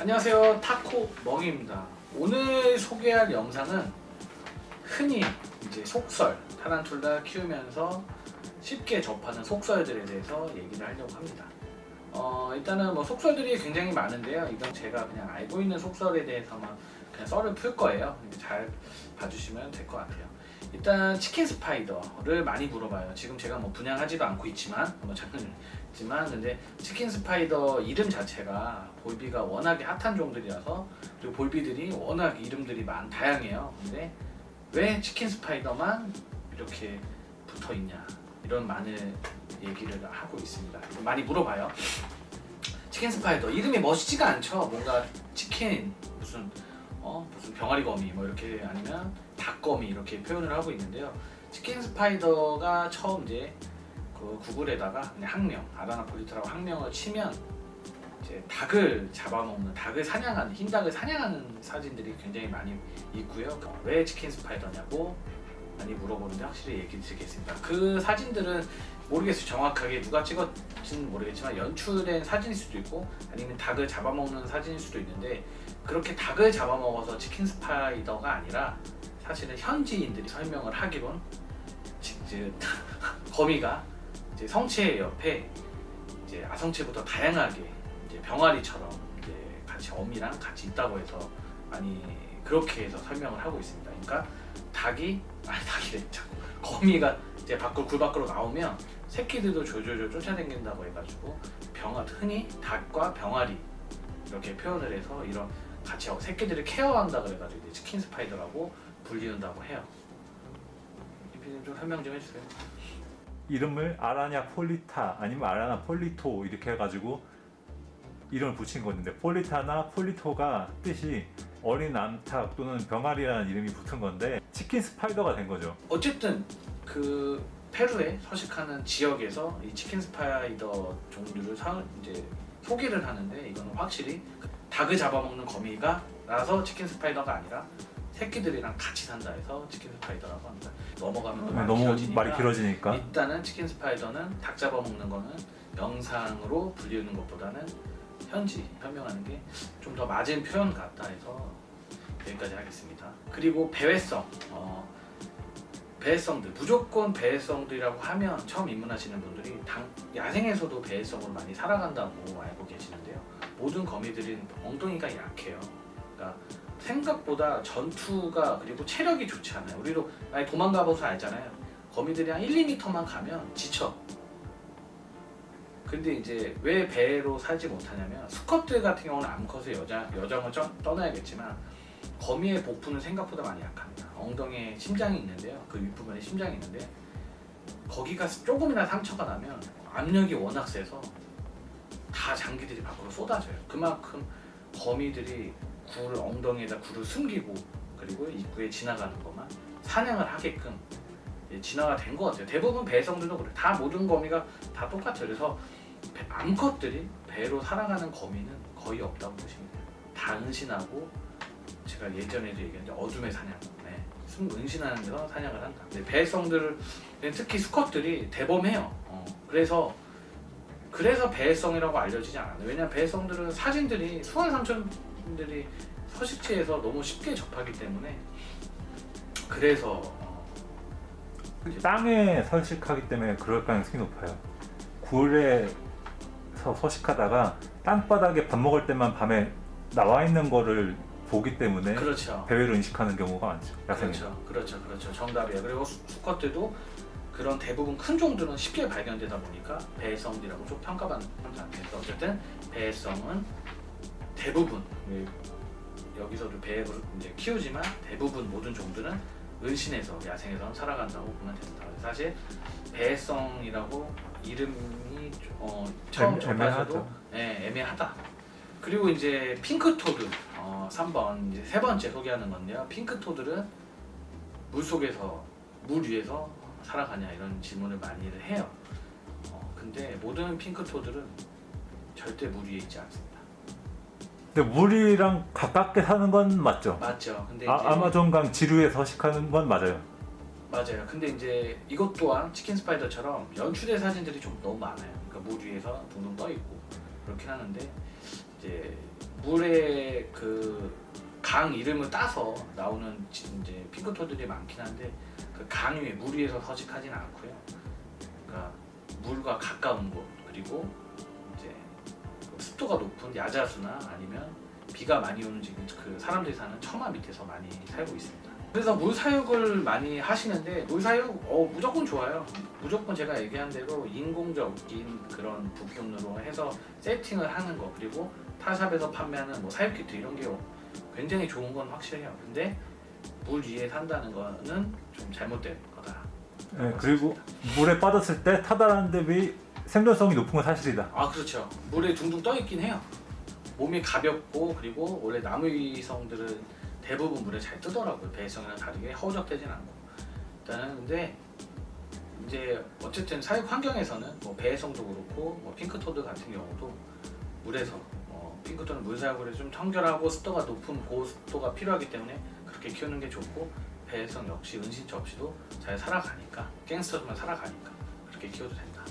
안녕하세요, 타코 멍입니다. 오늘 소개할 영상은 흔히 이제 속설, 타란툴라 키우면서 쉽게 접하는 속설들에 대해서 얘기를 하려고 합니다. 일단은 뭐 속설들이 굉장히 많은데요. 이건 제가 그냥 알고 있는 속설에 대해서만 그냥 썰을 풀 거예요. 잘 봐주시면 될 것 같아요. 일단 치킨 스파이더를 많이 물어봐요. 지금 제가 뭐 분양하지도 않고 있지만 근데 치킨 스파이더 이름 자체가 볼비가 워낙에 핫한 종들이라서, 그리고 볼비들이 워낙 이름들이 다양해요. 근데 왜 치킨 스파이더만 이렇게 붙어 있냐, 이런 많은 얘기를 하고 있습니다. 많이 물어봐요. 치킨 스파이더 이름이 멋있지가 않죠. 뭔가 치킨 무슨 병아리 거미 뭐 이렇게, 아니면 닭거미 이렇게 표현을 하고 있는데요. 치킨 스파이더가 처음 이제 그 구글에다가 그냥 학명 아라나폴리타라고 학명을 치면 이제 닭을 잡아먹는, 닭을 사냥하는, 흰 닭을 사냥하는 사진들이 굉장히 많이 있고요. 왜 치킨 스파이더냐고 많이 물어보는데 확실히 얘기 드리겠습니다. 그 사진들은 모르겠어요. 정확하게 누가 찍었지는 모르겠지만 연출된 사진일 수도 있고, 아니면 닭을 잡아먹는 사진일 수도 있는데, 그렇게 닭을 잡아먹어서 치킨 스파이더가 아니라 사실은 현지인들이 설명을 하기론 이제 거미가 이제 성체 옆에 이제 아성체부터 다양하게 이제 병아리처럼 이제 같이 어미랑 같이 있다고 해서 많이 그렇게 해서 설명을 하고 있습니다. 그러니까 거미가 이제 굴 밖으로 나오면 새끼들도 졸졸졸 쫓아다닌다고 해가지고 흔히 닭과 병아리 이렇게 표현을 해서 이런 같이 새끼들을 케어한다 그래가지고 이제 치킨 스파이더라고 불리운다고 해요. 이피님 좀 설명 좀 해주세요. 이름을 아라냐 폴리타 아니면 아라나 폴리토 이렇게 해가지고 이름을 붙인 건데, 폴리타나 폴리토가 뜻이 어린 암탉 또는 병아리라는 이름이 붙은 건데 치킨 스파이더가 된 거죠. 어쨌든 그 페루에 서식하는 지역에서 이 치킨 스파이더 종류를 이제 소개를 하는데, 이거는 확실히 닭을 잡아먹는 거미가 나서 치킨 스파이더가 아니라 새끼들이랑 같이 산다 해서 치킨 스파이더라고 합니다. 넘어가면 너무 말이 길어지니까 일단은 치킨 스파이더는 닭 잡아먹는 거는 영상으로 불리우는 것보다는 현명하는 게 좀 더 맞은 표현 같다 해서 여기까지 하겠습니다. 그리고 배회성들, 무조건 배회성들이라고 하면 처음 입문하시는 분들이 야생에서도 배회성으로 많이 살아간다고 알고 계시는데요. 모든 거미들은 엉덩이가 약해요. 그러니까 생각보다 전투가, 그리고 체력이 좋지 않아요. 우리도 많이 도망가봐서 알잖아요. 거미들이 한 1, 2m만 가면 지쳐. 근데 이제 왜 배로 살지 못하냐면, 수컷들 같은 경우는 암컷의 여정을 떠나야겠지만 거미의 복부는 생각보다 많이 약합니다. 엉덩이에 심장이 있는데요. 그 윗부분에 심장이 있는데 거기가 조금이나 상처가 나면 압력이 워낙 세서 다 장기들이 밖으로 쏟아져요. 그만큼 거미들이 엉덩이에다 굴을 숨기고, 그리고 입구에 지나가는 것만 사냥을 하게끔 진화가 된 것 같아요. 대부분 배성들도 그래요. 다 모든 거미가 다 똑같아요. 그래서 암컷들이 배로 살아가는 거미는 거의 없다고 보시면 돼요. 다 은신하고, 제가 예전에도 얘기했는데 어둠의 사냥, 은신하는 데서 사냥을 한다. 근데 배성들은 특히 수컷들이 대범해요. 그래서 배성이라고 알려지지 않아요. 왜냐면 배성들은 사진들이 수완 삼촌들이 서식지에서 너무 쉽게 접하기 때문에, 그래서 땅에 서식하기 때문에 그럴 가능성이 높아요. 굴에서 서식하다가 땅바닥에 밥 먹을 때만 밤에 나와 있는 거를 보기 때문에 그렇죠. 배회로 인식하는 경우가 많죠. 그렇죠. 정답이에요. 그리고 수컷들도 그런 대부분 큰 종들은 쉽게 발견되다 보니까 배성이라고 좀 평가받는 상태에서, 어쨌든 배성은 대부분 여기서도 배로 이제 키우지만 대부분 모든 종들은 은신해서 야생에서 살아간다고 보면 됩니다. 사실 배성이라고 이름이 처음 접하셔도 애매하다. 그리고 이제 핑크토드 3번 이제 세 번째 소개하는 건데요. 핑크토들은 물 위에서 살아가냐, 이런 질문을 많이 해요. 근데 모든 핑크토들은 절대 물 위에 있지 않습니다. 근데 물이랑 가깝게 사는 건 맞죠? 맞죠. 근데 아마존강 지류에 서식하는 건 맞아요. 근데 이제 이것 또한 치킨 스파이더처럼 연출된 사진들이 좀 너무 많아요. 그러니까 물 위에서 둥둥 떠 있고 그렇긴 하는데, 이제 물의 그 강 이름을 따서 나오는 이제 핑크토들이 많긴 한데 그 강 위에 물 위에서 서식하지는 않고요. 그러니까 물과 가까운 곳 그리고 이제 습도가 높은 야자수나 아니면 비가 많이 오는 지금 그 사람들이 사는 처마 밑에서 많이 살고 있습니다. 그래서 물 사육을 많이 하시는데 물 사육 무조건 좋아요. 무조건 제가 얘기한 대로 인공적인 그런 부분으로 해서 세팅을 하는 거 그리고 타샵에서 판매하는 뭐 사육 키트 이런 게 굉장히 좋은 건 확실해요. 근데 물 위에 산다는 거는 좀 잘못된 거다. 네, 그리고 물에 빠졌을 때 타다라는 대비 생존성이 높은 건 사실이다. 아 그렇죠. 물에 둥둥 떠 있긴 해요. 몸이 가볍고 그리고 원래 나무위성들은 대부분 물에 잘 뜨더라고요. 배해성이랑 다르게 허우적대진 않고. 일단은 근데 이제 어쨌든 사육 환경에서는 뭐 배해성도 그렇고 뭐 핑크토드 같은 경우도 물에서 핑크토는 물 사육을 좀 청결하고 습도가 높은 고습도가 필요하기 때문에 그렇게 키우는 게 좋고 배해성 역시 은신처 없이도 잘 살아가니까 갱스터들만 살아가니까 그렇게 키워도 된다.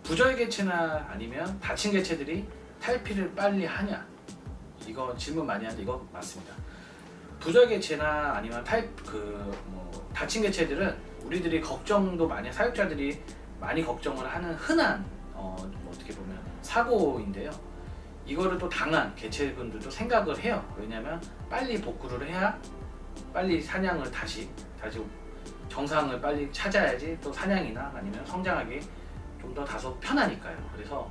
부절 개체나 아니면 다친 개체들이 탈피를 빨리 하냐? 이거 질문 많이 하는데 이거 맞습니다. 부절 개체나 아니면 다친 개체들은 우리들이 걱정도 많이 사육자들이 많이 걱정을 하는 흔한 어떻게 보면 사고인데요. 이거를 또 당한 개체분들도 생각을 해요. 왜냐면 빨리 복구를 해야 빨리 사냥을 다시 정상을 빨리 찾아야지 또 사냥이나 아니면 성장하기 좀 더 다소 편하니까요. 그래서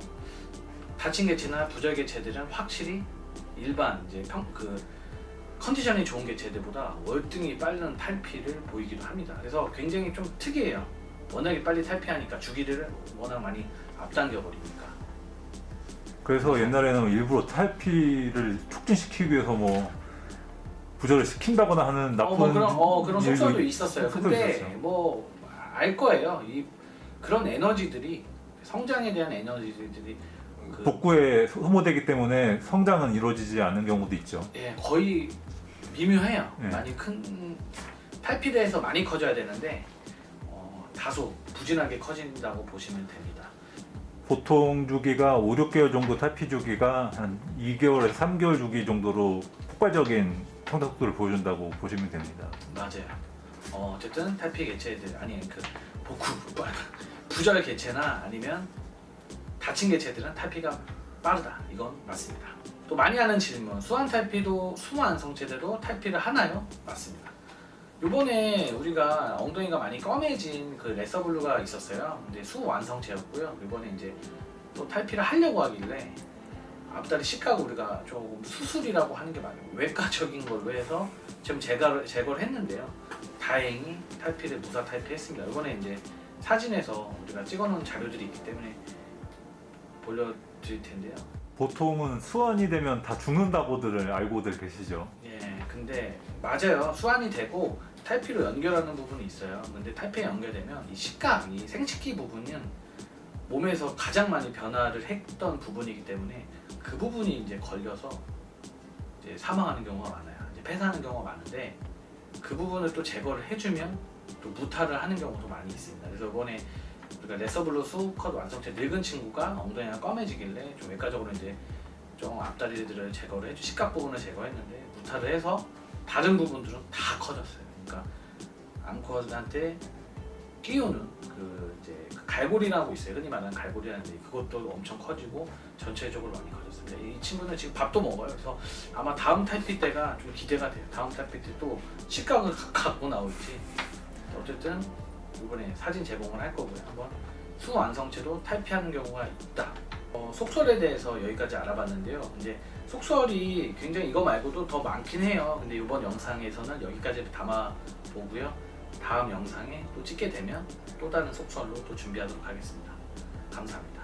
다친 개체나 부절 개체들은 확실히 일반 이제 컨디션이 좋은 개체들보다 월등히 빠른 탈피를 보이기도 합니다. 그래서 굉장히 좀 특이해요. 워낙에 빨리 탈피하니까 주기를 워낙 많이 앞당겨 버리니까. 그래서 옛날에는 일부러 탈피를 촉진시키기 위해서 뭐 부절을 시킨다거나 하는 나쁜 그런 속설도 일도 있었어요. 속설도 근데 있었어요. 뭐 알 거예요. 그런 에너지들이 성장에 대한 에너지들이 복구에 소모되기 때문에 성장은 이루어지지 않는 경우도 있죠. 예, 거의 미묘해요. 네. 많이 큰 탈피대에서 많이 커져야 되는데 다소 부진하게 커진다고 보시면 됩니다. 보통 주기가 5, 6개월 정도 탈피 주기가 한 2개월에서 3개월 주기 정도로 폭발적인 성장 속도를 보여준다고 보시면 됩니다. 맞아요. 어쨌든 탈피 개체들 부절 개체나 아니면 다친 개체들은 탈피가 빠르다. 이건 맞습니다. 또 많이 하는 질문, 수완 탈피도 수완성체들도 탈피를 하나요? 맞습니다. 요번에 우리가 엉덩이가 많이 검해진 그 레서블루가 있었어요. 근데 수완성체였고요. 요번에 이제 또 탈피를 하려고 하길래 앞다리 식각을 우리가 조금 수술이라고 하는 게 맞아요. 외과적인 걸로 해서 지금 제거를 했는데요. 다행히 탈피를 무사 탈피했습니다. 이번에 이제 사진에서 우리가 찍어놓은 자료들이 있기 때문에 보여드릴 텐데요. 보통은 수완이 되면 다 죽는다고들 알고들 계시죠. 예, 근데 맞아요. 수완이 되고 탈피로 연결하는 부분이 있어요. 근데 탈피에 연결되면 이 식각, 이 생식기 부분은 몸에서 가장 많이 변화를 했던 부분이기 때문에 그 부분이 이제 걸려서 이제 사망하는 경우가 많아요. 이제 폐사하는 경우가 많은데 그 부분을 또 제거를 해주면 또 무탈을 하는 경우도 많이 있습니다. 그래서 이번에 우리가 레서블루 수컷 완성체 늙은 친구가 엉덩이가 검해지길래 좀 외과적으로 이제 좀 앞다리들을 제거를 식각 부분을 제거했는데 무탈을 해서 다른 부분들은 다 커졌어요. 그러니까 암컷한테 끼우는 이제 갈고리라고 있어요. 흔히 말하는 갈고리라는데 그것도 엄청 커지고 전체적으로 많이 커졌습니다. 이 친구는 지금 밥도 먹어요. 그래서 아마 다음 탈피 때가 좀 기대가 돼요. 다음 탈피 때 또 식각을 갖고 나올지. 어쨌든 이번에 사진 제공을 할 거고요. 한번 수완성체도 탈피하는 경우가 있다. 속설에 대해서 여기까지 알아봤는데요. 이제 속설이 굉장히 이거 말고도 더 많긴 해요. 근데 이번 영상에서는 여기까지 담아 보고요. 다음 영상에 또 찍게 되면 또 다른 속설로 또 준비하도록 하겠습니다. 감사합니다.